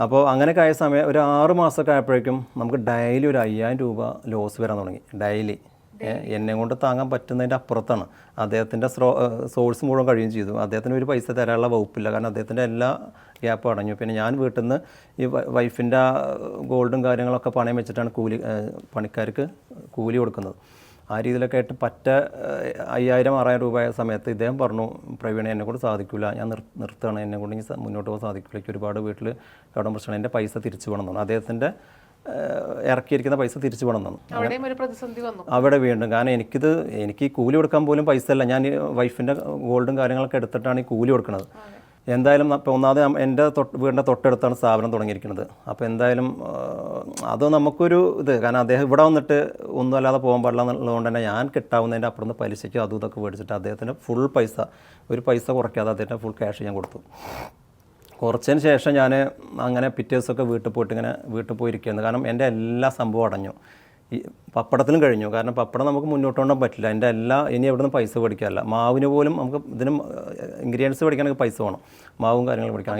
അപ്പോൾ അങ്ങനെയൊക്കെ ആയ സമയം ഒരു 6 മാസമൊക്കെ ആയപ്പോഴേക്കും നമുക്ക് ഡെയിലി ഒരു 5000 രൂപ ലോസ് വരാൻ തുടങ്ങി. ഡെയിലി എന്നെ കൊണ്ട് താങ്ങാൻ പറ്റുന്നതിൻ്റെ അപ്പുറത്താണ്. അദ്ദേഹത്തിൻ്റെ സോഴ്സ് മുഴുവൻ കഴിയുകയും ചെയ്തു. അദ്ദേഹത്തിന് ഒരു പൈസ തരാനുള്ള വകുപ്പില്ല, കാരണം അദ്ദേഹത്തിൻ്റെ എല്ലാ ഗ്യാപ്പും അടഞ്ഞു. പിന്നെ ഞാൻ വീട്ടിൽ നിന്ന് ഈ വൈഫിൻ്റെ ഗോൾഡും കാര്യങ്ങളൊക്കെ പണയം വെച്ചിട്ടാണ് പണിക്കാർക്ക് കൂലി കൊടുക്കുന്നത്. ആ രീതിയിലൊക്കെ ആയിട്ട് 5000-6000 രൂപ ആയ സമയത്ത് ഇദ്ദേഹം പറഞ്ഞു, പ്രവീണ എന്നെക്കൊണ്ട് സാധിക്കില്ല, ഞാൻ നിർത്തുകയാണ്, എന്നെക്കൊണ്ട് ഇനി മുന്നോട്ട് പോകാൻ സാധിക്കില്ല, എനിക്ക് ഒരുപാട് വീട്ടിൽ കടം പ്രശ്നമാണ്, എൻ്റെ പൈസ തിരിച്ചു വേണം എന്നാണ്. അദ്ദേഹത്തിൻ്റെ ഇറക്കിയിരിക്കുന്ന പൈസ തിരിച്ചു വേണം എന്നാണ്. അവിടെ വീണ്ടും, കാരണം എനിക്ക് ഈ കൂലി കൊടുക്കാൻ പോലും പൈസ അല്ല, ഞാൻ വൈഫിൻ്റെ ഗോൾഡും കാര്യങ്ങളൊക്കെ എടുത്തിട്ടാണ് ഈ കൂലി കൊടുക്കുന്നത്. എന്തായാലും ഇപ്പോൾ ഒന്നാമത് എൻ്റെ വീടിൻ്റെ തൊട്ടടുത്താണ് സ്ഥാപനം തുടങ്ങിയിരിക്കുന്നത്. അപ്പോൾ എന്തായാലും അത് നമുക്കൊരു കാരണം അദ്ദേഹം ഇവിടെ വന്നിട്ട് ഒന്നും അല്ലാതെ പോകാൻ പാടില്ല എന്നുള്ളതുകൊണ്ട് തന്നെ ഞാൻ കിട്ടാവുന്നതിൻ്റെ അപ്പുറത്ത് പലിശയ്ക്ക് അതും ഇതൊക്കെ മേടിച്ചിട്ട് അദ്ദേഹത്തിന് ഫുൾ പൈസ, ഒരു പൈസ കുറയ്ക്കാതെ അദ്ദേഹത്തിന് ഫുൾ ക്യാഷ് ഞാൻ കൊടുത്തു. കുറച്ചതിന് ശേഷം ഞാൻ അങ്ങനെ പിറ്റേ ദിവസമൊക്കെ വീട്ടിൽ പോയിരിക്കുകയാണ്. കാരണം എൻ്റെ എല്ലാ സംഭവം അടഞ്ഞു. ഈ പപ്പടത്തിലും കഴിഞ്ഞു. കാരണം പപ്പടം നമുക്ക് മുന്നോട്ട് കൊണ്ടുപോകാൻ പറ്റില്ല. എൻ്റെ ഇനി എവിടെ നിന്ന് പൈസ മേടിക്കാറില്ല. മാവിന് പോലും നമുക്ക് ഇതിനും ഇൻഗ്രീഡിയൻസ് മേടിക്കാനൊക്കെ പൈസ വേണം, മാവും കാര്യങ്ങളും മേടിക്കണം.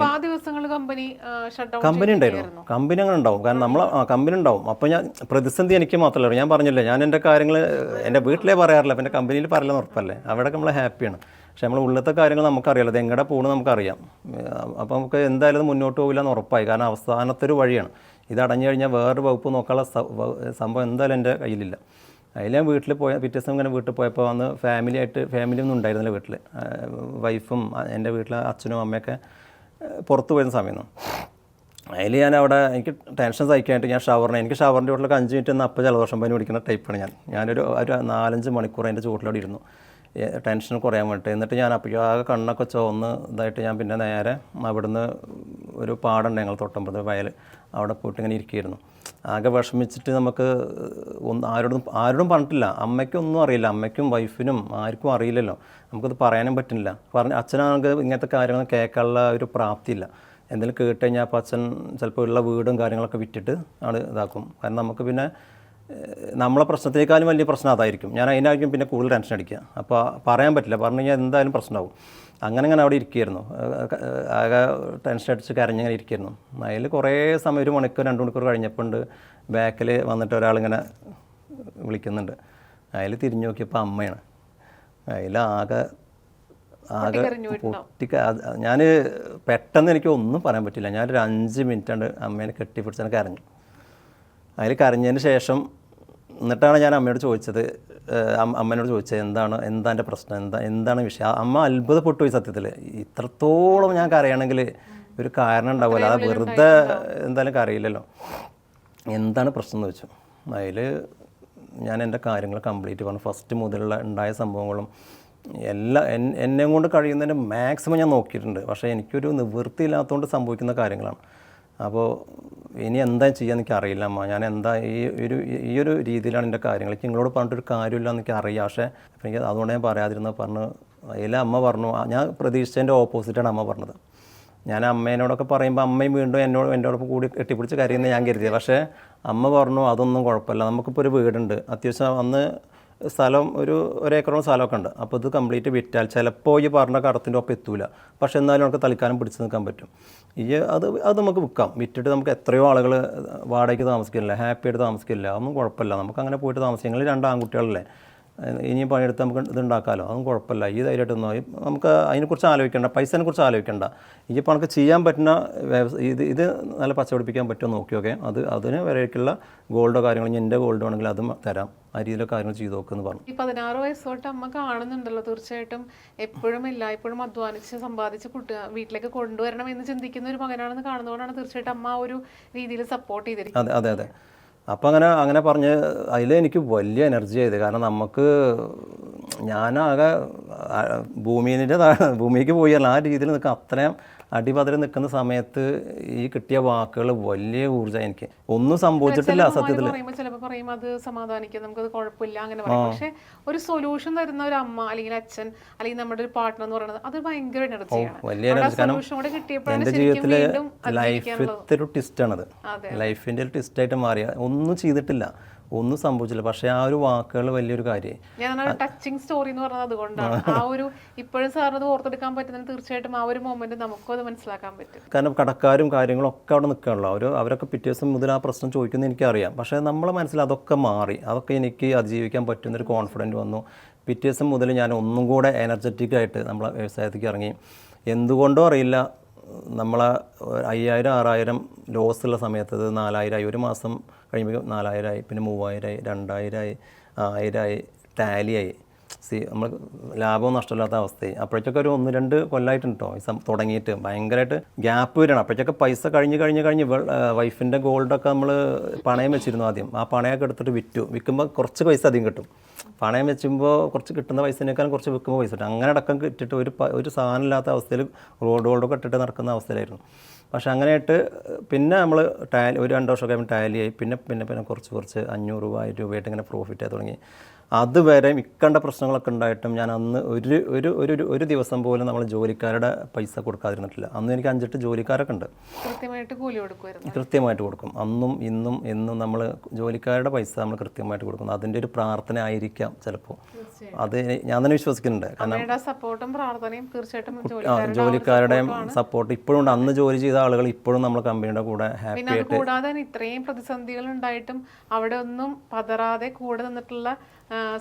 കമ്പനി ഉണ്ടായിരുന്നു, കമ്പനി അങ്ങനെ ഉണ്ടാവും. കാരണം കമ്പനി ഉണ്ടാവും. അപ്പോൾ ഞാൻ പ്രതിസന്ധി എനിക്ക് മാത്രമല്ല, ഞാൻ പറഞ്ഞില്ലേ, ഞാൻ എൻ്റെ കാര്യങ്ങൾ എൻ്റെ വീട്ടിലേ പറയാറില്ല, പിന്നെ കമ്പനിയിൽ പറയില്ലെന്ന് ഉറപ്പല്ലേ. അവിടെയൊക്കെ നമ്മൾ ഹാപ്പിയാണ്. പക്ഷെ നമ്മൾ ഉള്ളത്തെ കാര്യങ്ങൾ നമുക്കറിയാലോ, അത് എങ്ങടെ പോകുന്നത് നമുക്കറിയാം. അപ്പോൾ നമുക്ക് എന്തായാലും ഇത് മുന്നോട്ട് പോകില്ല എന്ന് ഉറപ്പായി. കാരണം അവസാനത്തെ ഒരു വഴിയാണ്. ഇത് അടഞ്ഞു കഴിഞ്ഞാൽ വേറൊരു വകുപ്പ് നോക്കാനുള്ള സംഭവം എന്തായാലും എൻ്റെ കയ്യിലില്ല. അതിൽ ഞാൻ പിറ്റേ ദിവസം ഇങ്ങനെ വീട്ടിൽ പോയപ്പോൾ അന്ന് ഫാമിലിയൊന്നും ഉണ്ടായിരുന്നില്ല വീട്ടിൽ. വൈഫും എൻ്റെ വീട്ടിലെ അച്ഛനും അമ്മയൊക്കെ പുറത്ത് പോയിരുന്ന സമയമാണ്. അതിൽ ഞാൻ അവിടെ എനിക്ക് ടെൻഷൻ സഹിക്കാനായിട്ട് ഞാൻ എനിക്ക് ഷവറിൻ്റെ വീട്ടിലൊക്കെ 5 മിനിറ്റ് നിന്ന് അപ്പോൾ ജലദോഷം പനി പിടിക്കുന്ന ടൈപ്പാണ് ഞാനൊരു 4-5 മണിക്കൂർ അതിൻ്റെ ചുവട്ടിലൂടെ ഇരുന്നു, ടെൻഷൻ കുറയാൻ വേണ്ടിയിട്ട്. എന്നിട്ട് ഞാൻ അപ്പോൾ ആകെ കണ്ണൊക്കെ ചുവന്ന് ഇതായിട്ട് ഞാൻ പിന്നെ നേരെ അവിടുന്ന് ഒരു പാടുണ്ട് ഞങ്ങൾ തൊട്ടമ്പത് വയൽ, അവിടെ പോയിട്ട് ഇങ്ങനെ ഇരിക്കുകയായിരുന്നു. ആകെ വിഷമിച്ചിട്ട് നമുക്ക് ആരോടും പറഞ്ഞിട്ടില്ല. അമ്മയ്ക്കൊന്നും അറിയില്ല, അമ്മയ്ക്കും വൈഫിനും ആർക്കും അറിയില്ലല്ലോ, നമുക്കത് പറയാനും പറ്റുന്നില്ല. അച്ഛനാണെങ്കിൽ ഇങ്ങനത്തെ കാര്യങ്ങൾ കേൾക്കാനുള്ള ഒരു പ്രാപ്തിയില്ല. എന്തെങ്കിലും കേട്ട് കഴിഞ്ഞാൽ അപ്പോൾ അച്ഛൻ ചിലപ്പോൾ ഉള്ള വീടും കാര്യങ്ങളൊക്കെ വിറ്റിട്ട് ആണ് ഇതാക്കും. കാരണം നമുക്ക് പിന്നെ നമ്മളെ പ്രശ്നത്തേക്കാളും വലിയ പ്രശ്നം അതായിരിക്കും. ഞാൻ അതിനായിരിക്കും പിന്നെ കൂടുതൽ ടെൻഷൻ അടിക്കുക. അപ്പോൾ പറയാൻ പറ്റില്ല, പറഞ്ഞു കഴിഞ്ഞാൽ എന്തായാലും പ്രശ്നമാവും. അങ്ങനെ അവിടെ ഇരിക്കുകയായിരുന്നു, ആകെ ടെൻഷൻ അടിച്ച് കരഞ്ഞിങ്ങനെ ഇരിക്കുകയായിരുന്നു. അതിൽ കുറേ സമയം, 1 മണിക്കൂർ 2 മണിക്കൂർ കഴിഞ്ഞപ്പോൾ ബാക്കിൽ വന്നിട്ട് ഒരാളിങ്ങനെ വിളിക്കുന്നുണ്ട്. അതിൽ തിരിഞ്ഞു നോക്കിയപ്പോൾ അമ്മയാണ്. അതിലാകെ ഞാൻ പെട്ടെന്ന് എനിക്ക് ഒന്നും പറയാൻ പറ്റില്ല. ഞാനൊരു 5 മിനിറ്റ് അമ്മേനെ കെട്ടിപ്പിടിച്ചാൽ കരഞ്ഞു. അതിൽ കരഞ്ഞതിന് ശേഷം എന്നിട്ടാണ് ഞാൻ അമ്മയോട് ചോദിച്ചത്, അമ്മേനോട് ചോദിച്ചത് എന്താണ് എൻ്റെ പ്രശ്നം, എന്താണ് വിഷയം. അമ്മ അത്ഭുതപ്പെട്ടു പോയി. സത്യത്തിൽ ഇത്രത്തോളം ഞാൻ കരയണമെങ്കിൽ ഒരു കാരണം ഉണ്ടാവില്ല, അത് വെറുതെ എന്തായാലും കരയില്ലല്ലോ. എന്താണ് പ്രശ്നം എന്ന് വെച്ചു. അതിൽ ഞാൻ എൻ്റെ കാര്യങ്ങൾ കംപ്ലീറ്റ് പറഞ്ഞു. ഫസ്റ്റ് മുതലുള്ള ഉണ്ടായ സംഭവങ്ങളും എന്നെ കൊണ്ട് കഴിയുന്നതിൻ്റെ മാക്സിമം ഞാൻ നോക്കിയിട്ടുണ്ട്. പക്ഷേ എനിക്കൊരു നിവൃത്തിയില്ലാത്തതുകൊണ്ട് സംഭവിക്കുന്ന കാര്യങ്ങളാണ്. അപ്പോൾ ഇനി എന്താ ചെയ്യാൻ എനിക്ക് അറിയില്ല അമ്മ, ഞാൻ എന്താ ഈ ഒരു രീതിയിലാണ് എൻ്റെ കാര്യങ്ങൾ, എനിക്ക് നിങ്ങളോട് പറഞ്ഞിട്ടൊരു കാര്യമില്ല എന്ന് എനിക്ക് അറിയാം. പക്ഷേ എനിക്ക് അതുകൊണ്ട് ഞാൻ പറയാതിരുന്നത് പറഞ്ഞു. അതിൽ അമ്മ പറഞ്ഞു, ഞാൻ പ്രതീക്ഷിച്ചതിൻ്റെ ഓപ്പോസിറ്റാണ് അമ്മ പറഞ്ഞത്. ഞാൻ അമ്മേനോടൊക്കെ പറയുമ്പോൾ അമ്മയും വീണ്ടും എന്നോടൊപ്പം കൂടി കെട്ടിപ്പിടിച്ച് കരയുന്നത് ഞാൻ കരുതിയത്. പക്ഷേ അമ്മ പറഞ്ഞു അതൊന്നും കുഴപ്പമില്ല, നമുക്കിപ്പോൾ ഒരു വീടുണ്ട്, അത്യാവശ്യം അന്ന് സ്ഥലം ഒരു ഏക്കറോളം സ്ഥലമൊക്കെ ഉണ്ട്. അപ്പോൾ ഇത് കംപ്ലീറ്റ് വിറ്റാൽ ചിലപ്പോൾ ഈ പറഞ്ഞ കടത്തിൻ്റെ ഒപ്പം എത്തൂല, പക്ഷേ എന്നാലും നമുക്ക് തൽക്കാലം പിടിച്ച് നിൽക്കാൻ പറ്റും. അത് നമുക്ക് വിൽക്കാം, വിറ്റിട്ട് നമുക്ക് എത്രയോ ആളുകൾ വാടകയ്ക്ക് താമസിക്കില്ല, ഹാപ്പി ആയിട്ട് താമസിക്കില്ല, അതൊന്നും കുഴപ്പമില്ല, നമുക്ക് അങ്ങനെ പോയിട്ട് താമസിക്കാം. നിങ്ങൾ 2 ആൺകുട്ടികളല്ലേ, ഇനിയും പണിയെടുത്ത് നമുക്ക് ഇതുണ്ടാക്കാമല്ലോ, അതൊന്നും കുഴപ്പമില്ല, ഈ ധൈര്യമായിട്ടൊന്നും നമുക്ക് അതിനെക്കുറിച്ച് ആലോചിക്കേണ്ട, പൈസനെ കുറിച്ച് ആലോചിക്കേണ്ട. ഇപ്പോൾ നമുക്ക് ചെയ്യാൻ പറ്റുന്ന ഇത് നല്ല പച്ചപിടിപ്പിക്കാൻ പറ്റുമോ നോക്കിയൊക്കെ അതിന് വരേക്കുള്ള ഗോൾഡോ കാര്യങ്ങളോ, ഇനി എൻ്റെ ഗോൾഡ് വേണമെങ്കിൽ അതും തരാം, ആ രീതിയിലൊക്കെ കാര്യങ്ങൾ ചെയ്ത് നോക്കുമെന്ന് പറഞ്ഞു. ഈ 16 വയസ്സ് തൊട്ട് അമ്മ കാണുന്നുണ്ടല്ലോ, തീർച്ചയായിട്ടും എപ്പോഴും ഇപ്പോഴും അധ്വാനിച്ച് സമ്പാദിച്ച് വീട്ടിലേക്ക് കൊണ്ടുവരണം എന്ന് ചിന്തിക്കുന്ന ഒരു മകനാണെന്ന് കാണുന്നതുകൊണ്ടാണ് തീർച്ചയായിട്ടും അമ്മ ആ ഒരു രീതിയിൽ സപ്പോർട്ട് ചെയ്തിരിക്കുന്നത്. അതെ. അപ്പോൾ അങ്ങനെ പറഞ്ഞ് അതിൽ എനിക്ക് വലിയ എനർജി ആയത്. കാരണം നമുക്ക് ഞാനാകെ ഭൂമിക്ക് പോയല്ല, ആ രീതിയിൽ നിൽക്കുക, അത്രയും അടിപതറി നിൽക്കുന്ന സമയത്ത് ഈ കിട്ടിയ വാക്കുകൾ വലിയ ഊർജ്ജം. എനിക്ക് ഒന്നും സംഭവിച്ചിട്ടില്ല സത്യത്തിൽ. ചിലപ്പോൾ പറയും അത് സമാധാനിക്കുക, നമുക്കത് കുഴപ്പമില്ല അങ്ങനെ പറയും. പക്ഷെ ഒരു സൊല്യൂഷൻ തരുന്ന ഒരു അമ്മ അല്ലെങ്കിൽ അച്ഛൻ അല്ലെങ്കിൽ നമ്മുടെ ഒരു പാർട്ട്ണർ എന്ന് പറയുന്നത് അത് ഭയങ്കര എനർജിയാണ്, വലിയ എനർജി. കാരണം എൻ്റെ ജീവിതത്തിലെ ലൈഫിലത്തെ ഒരു ട്വിസ്റ്റാണത്, ലൈഫിൻ്റെ ഒരു ട്വിസ്റ്റായിട്ട് മാറിയ. ഒന്നും ചെയ്തിട്ടില്ല, ഒന്നും സംഭവിച്ചില്ല. പക്ഷേ ആ ഒരു വാക്കുകൾ വലിയൊരു കാര്യമായി. ഞാൻ ടച്ചിങ് സ്റ്റോറി എന്ന് പറഞ്ഞത് അതുകൊണ്ടാണ്. ആ ഒരു ഇപ്പോഴും സാറിന് അത് ഓർത്തെടുക്കാൻ പറ്റുന്നത് തീർച്ചയായിട്ടും ആ ഒരു മൊമെന്റ് നമുക്കും അത് മനസ്സിലാക്കാൻ പറ്റും. കാരണം കടക്കാരും കാര്യങ്ങളും ഒക്കെ അവിടെ നിൽക്കുകയാണല്ലോ. അവരൊക്കെ പിറ്റേ ദിവസം മുതൽ ആ പ്രശ്നം ചോദിക്കുന്നത് എനിക്കറിയാം. പക്ഷേ നമ്മളെ മനസ്സിൽ അതൊക്കെ മാറി, അതൊക്കെ എനിക്ക് അതിജീവിക്കാൻ പറ്റുന്നൊരു കോൺഫിഡൻറ്റ് വന്നു. പിറ്റേ ദിവസം മുതൽ ഞാൻ ഒന്നും കൂടെ എനർജറ്റിക്കായിട്ട് നമ്മളെ വ്യവസായത്തേക്ക് ഇറങ്ങി. എന്തുകൊണ്ടോ അറിയില്ല, നമ്മളെ 5000 6000 ലോസ് ഉള്ള സമയത്ത് അത് 4000 ആയി. ഒരു മാസം കഴിയുമ്പോൾ 4000 ആയി, പിന്നെ 3000 ആയി, 2000 ആയി, 1000 ആയി, ടാലിയായി. നമ്മൾ ലാഭവും നഷ്ടമില്ലാത്ത അവസ്ഥയായി. അപ്പോഴേക്കൊക്കെ ഒരു 1-2 കൊല്ലമായിട്ടുണ്ട് കേട്ടോ തുടങ്ങിയിട്ട്. ഭയങ്കരമായിട്ട് ഗ്യാപ്പ് വരണം. അപ്പോഴേക്കൊക്കെ പൈസ കഴിഞ്ഞ് വൈഫിൻ്റെ ഗോൾഡൊക്കെ നമ്മൾ പണയം വെച്ചിരുന്നു ആദ്യം. ആ പണയമൊക്കെ എടുത്തിട്ട് വിൽക്കുമ്പോൾ കുറച്ച് പൈസ അധികം കിട്ടും. പണയം വെച്ചുമ്പോൾ കുറച്ച് കിട്ടുന്ന പൈസേക്കാളും കുറച്ച് വിൽക്കുമ്പോൾ പൈസ കിട്ടും. അങ്ങനെ അടക്കം ഇട്ടിട്ട് ഒരു സാധനം ഇല്ലാത്ത അവസ്ഥയിൽ ഗോൾഡൊക്കെ ഇട്ടിട്ട് നടക്കുന്ന അവസ്ഥയിലായിരുന്നു. പക്ഷെ അങ്ങനെയായിട്ട് പിന്നെ നമ്മൾ ഒരു 2 വർഷമൊക്കെ ആകുമ്പോൾ ടാലിയായി. പിന്നെ കുറച്ച് 500 രൂപ 1000 രൂപയായിട്ട് ഇങ്ങനെ പ്രോഫിറ്റ് ആയി തുടങ്ങി. അതുവരെ ഇക്കണ്ട പ്രശ്നങ്ങളൊക്കെ ഉണ്ടായിട്ടും ഞാൻ അന്ന് ഒരു ദിവസം പോലും നമ്മൾ ജോലിക്കാരുടെ പൈസ കൊടുക്കാതിരുന്നിട്ടില്ല. അന്ന് എനിക്ക് 5-8 ജോലിക്കാരൊക്കെ ഉണ്ട്. കൃത്യമായിട്ട് കൊടുക്കും. അന്നും ഇന്നും എന്നും നമ്മൾ ജോലിക്കാരുടെ പൈസ നമ്മൾ കൃത്യമായിട്ട് കൊടുക്കുന്നു. അതിൻ്റെ ഒരു പ്രാർത്ഥന ആയിരിക്കാം ചിലപ്പോൾ. അത് ഞാൻ തന്നെ വിശ്വസിക്കുന്നുണ്ട്. കാരണം ജോലിക്കാരുടെയും സപ്പോർട്ട് ഇപ്പോഴും ഉണ്ട്. അന്ന് ജോലി ചെയ്ത ആളുകൾ ഇപ്പോഴും നമ്മൾ കമ്പനിയുടെ കൂടെ ഹാപ്പി ആയിട്ട്. കൂടാതെ ഇത്രയും പ്രതിസന്ധികൾ ഉണ്ടായിട്ടും അവിടെ ഒന്നും പതറാതെ കൂടെ നിന്നിട്ടുള്ള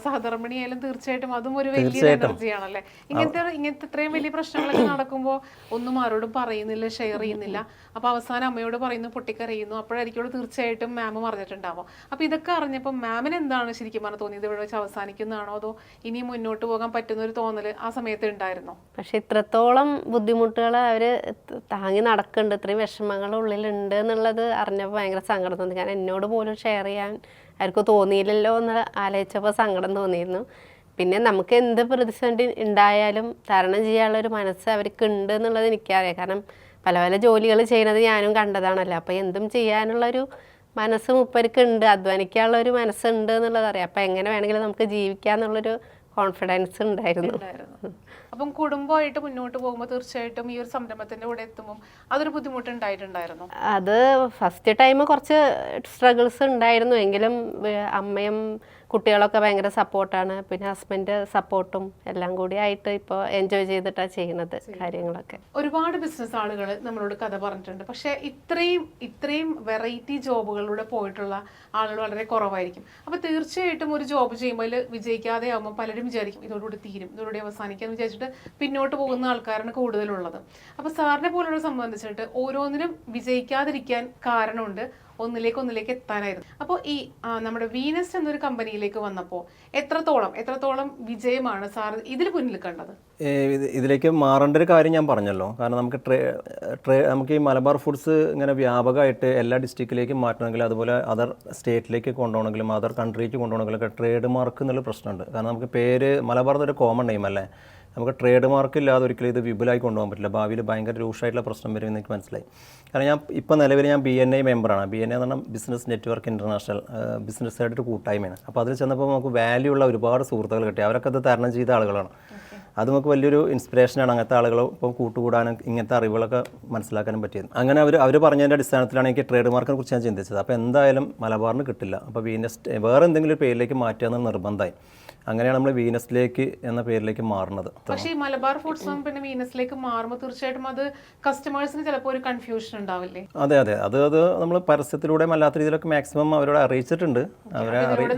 സഹധർമ്മിണിയായാലും തീർച്ചയായിട്ടും അതും ഒരു വലിയ എനർജിയാണല്ലേ. ഇങ്ങനത്തെ ഇത്രയും വലിയ പ്രശ്നങ്ങളൊക്കെ നടക്കുമ്പോൾ ഒന്നും ആരോടും പറയുന്നില്ല, ഷെയർ ചെയ്യുന്നില്ല. അപ്പൊ അവസാനം അമ്മയോട് പറയുന്നു, പൊട്ടിക്കറിയുന്നു. അപ്പോഴായിരിക്കും തീർച്ചയായിട്ടും മാം അറിഞ്ഞിട്ടുണ്ടാവും. അപ്പൊ ഇതൊക്കെ അറിഞ്ഞപ്പോൾ മാമിന് എന്താണ് ശരിക്കും പറഞ്ഞാൽ തോന്നിയത്? ഇവിടെ വെച്ച് അവസാനിക്കുന്നതാണോ അതോ ഇനി മുന്നോട്ട് പോകാൻ പറ്റുന്ന ഒരു തോന്നൽ ആ സമയത്ത് ഉണ്ടായിരുന്നോ? പക്ഷെ ഇത്രത്തോളം ബുദ്ധിമുട്ടുകൾ അവര് താങ്ങി നടക്കുന്നുണ്ട്, ഇത്രയും വിഷമങ്ങൾ ഉള്ളിലുണ്ട് എന്നുള്ളത് അറിഞ്ഞപ്പോൾ ഭയങ്കര സങ്കടം തോന്നി. കാരണം എന്നോട് പോലും ഷെയർ ചെയ്യാൻ അവർക്ക് തോന്നിയില്ലല്ലോ എന്ന് ആലോചിച്ചപ്പോൾ സങ്കടം തോന്നിയിരുന്നു. പിന്നെ നമുക്ക് എന്ത് പ്രതിസന്ധി ഉണ്ടായാലും തരണം ചെയ്യാനുള്ള ഒരു മനസ്സ് അവർക്ക് ഉണ്ട് എന്നുള്ളത് എനിക്കറിയാം. കാരണം പല പല ജോലികൾ ചെയ്യുന്നത് ഞാനും കണ്ടതാണല്ലോ. അപ്പോൾ എന്തും ചെയ്യാനുള്ളൊരു മനസ്സ് മൂപ്പർക്ക് ഉണ്ട്, അധ്വാനിക്കാനുള്ള ഒരു മനസ്സുണ്ട് എന്നുള്ളത് അറിയാം. അപ്പം എങ്ങനെ വേണമെങ്കിലും നമുക്ക് ജീവിക്കാന്നുള്ളൊരു കോൺഫിഡൻസ് ഉണ്ടായിരുന്നു. അപ്പം കുടുംബമായിട്ട് മുന്നോട്ട് പോകുമ്പോൾ തീർച്ചയായിട്ടും ഈ ഒരു സംരംഭത്തിന്റെ കൂടെ എത്തുമ്പോൾ അതൊരു ബുദ്ധിമുട്ടുണ്ടായിട്ടുണ്ടായിരുന്നു. അത് ഫസ്റ്റ് ടൈം കുറച്ച് സ്ട്രഗിൾസ് ഉണ്ടായിരുന്നു. എങ്കിലും അമ്മയും കുട്ടികളൊക്കെ ഭയങ്കര സപ്പോർട്ടാണ്. പിന്നെ ഹസ്ബൻഡ് സപ്പോർട്ടും എല്ലാം കൂടി ആയിട്ട് ഇപ്പോൾ എൻജോയ് ചെയ്തിട്ടാണ് ചെയ്യുന്നത് കാര്യങ്ങളൊക്കെ. ഒരുപാട് ബിസിനസ് ആളുകൾ നമ്മളോട് കഥ പറഞ്ഞിട്ടുണ്ട്. പക്ഷെ ഇത്രയും വെറൈറ്റി ജോബുകളിലൂടെ പോയിട്ടുള്ള ആളുകൾ വളരെ കുറവായിരിക്കും. അപ്പൊ തീർച്ചയായിട്ടും ഒരു ജോബ് ചെയ്യുമ്പോൾ വിജയിക്കാതെ ആകുമ്പോൾ പലരും വിചാരിക്കും ഇതോടുകൂടി തീരും, ഇതോടുകൂടി അവസാനിക്കാന്ന് വിചാരിച്ചിട്ട് പിന്നോട്ട് പോകുന്ന ആൾക്കാരാണ് കൂടുതലുള്ളത്. അപ്പൊ സാറിനെ പോലുള്ള സംബന്ധിച്ചിട്ട് ഓരോന്നിനും വിജയിക്കാതിരിക്കാൻ കാരണമുണ്ട്, ഒന്നിലേക്ക് എത്താനായിരുന്നു. അപ്പോൾ ഈ നമ്മുടെ വീനസ് എന്നൊരു കമ്പനിയിലേക്ക് വന്നപ്പോൾ എത്രത്തോളം വിജയമാണ് സാർ ഇതിൽ മുന്നിൽ കണ്ടത്? ഇതിലേക്ക് മാറേണ്ട ഒരു കാര്യം ഞാൻ പറഞ്ഞല്ലോ. കാരണം നമുക്ക് ഈ മലബാർ ഫുഡ്സ് ഇങ്ങനെ വ്യാപകമായിട്ട് എല്ലാ ഡിസ്ട്രിക്റ്റിലേക്കും മാറ്റണമെങ്കിൽ, അതുപോലെ അതർ സ്റ്റേറ്റിലേക്ക് കൊണ്ടുപോകണമെങ്കിലും അതർ കൺട്രിക്ക് കൊണ്ടുപോകണമെങ്കിലൊക്കെ ട്രേഡ് മാർക്ക് എന്നുള്ള പ്രശ്നമുണ്ട്. കാരണം നമുക്ക് പേര് മലബാർ ഒരു കോമൺ നെയിം അല്ലേ. നമുക്ക് ട്രേഡ് മാർക്ക് ഇല്ലാതെ ഒരിക്കലും ഇത് വിപുലമായി കൊണ്ടുപോകാൻ പറ്റില്ല. ഭാവിയിൽ ഭയങ്കര രൂക്ഷമായിട്ടുള്ള പ്രശ്നം വരും എന്ന് എനിക്ക് മനസ്സിലായി. കാരണം ഇപ്പോൾ നിലവിൽ ഞാൻ BNI മെമ്പറാണ്. BNI എന്ന് പറഞ്ഞാൽ ബിസിനസ് നെറ്റ്വർക്ക് ഇൻ്റർനാഷണൽ ബിസിനസ്സായിട്ടൊരു കൂട്ടായ്മയാണ്. അപ്പോൾ അതിൽ ചെന്നപ്പോൾ നമുക്ക് വാല്യൂ ഉള്ള ഒരുപാട് സുഹൃത്തുക്കൾ കിട്ടി. അവരൊക്കെ അത് തരണം ചെയ്ത ആളുകളാണ്. അത് നമുക്ക് വലിയൊരു ഇൻസ്പിറേഷനാണ്. അങ്ങനത്തെ ആളുകൾ ഇപ്പോൾ കൂട്ടുകൂടാനും ഇങ്ങനത്തെ അറിവുകളൊക്കെ മനസ്സിലാക്കാനും പറ്റിയത്. അങ്ങനെ അവർ പറഞ്ഞതിൻ്റെ അടിസ്ഥാനത്തിലാണ് എനിക്ക് ട്രേഡ് മാർക്കിനെ കുറിച്ച് ഞാൻ ചിന്തിച്ചത്. അപ്പോൾ എന്തായാലും മലബാറിന് കിട്ടില്ല. അപ്പോൾ വീനസ് വേറെ എന്തെങ്കിലും ഒരു പേരിലേക്ക് മാറ്റുക എന്നുള്ള നിർബന്ധമായി. അങ്ങനെയാണ് നമ്മൾ വീനസിലേക്ക് എന്ന പേരിലേക്ക് മാറുന്നത്. പക്ഷേ ഈ മലബാർ ഫുഡ്സും പിന്നെ വീനസിലേക്ക് മാറുമ്പോൾ തീർച്ചയായിട്ടും അത് കസ്റ്റമേഴ്സിന് ചിലപ്പോൾ ഒരു കൺഫ്യൂഷൻ ഉണ്ടാവില്ലേ? അതെ അത് നമ്മൾ പരസ്യത്തിലൂടെ അല്ലാത്ത രീതിയിലൊക്കെ മാക്സിമം അവരോട് അറിയിച്ചിട്ടുണ്ട്.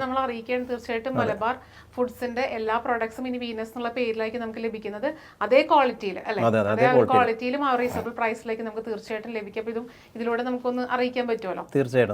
നമ്മൾ അറിയിക്കുകയാണ് തീർച്ചയായിട്ടും മലബാർ ഫുഡ്സിന്റെ എല്ലാ പ്രോഡക്ട്സും ഇനി വീനസ് എന്നുള്ള പേരിലേക്ക് നമുക്ക് ലഭിക്കുന്നത് അതേ ക്വാളിറ്റിയിൽ അല്ലെ, അതേ ക്വാളിറ്റിയിലും ആ റീസണബിൾ പ്രൈസിലേക്ക് നമുക്ക് തീർച്ചയായിട്ടും ലഭിക്കും. ഇതിലൂടെ നമുക്കൊന്ന് അറിയിക്കാൻ പറ്റുമല്ലോ. തീർച്ചയായിട്ടും.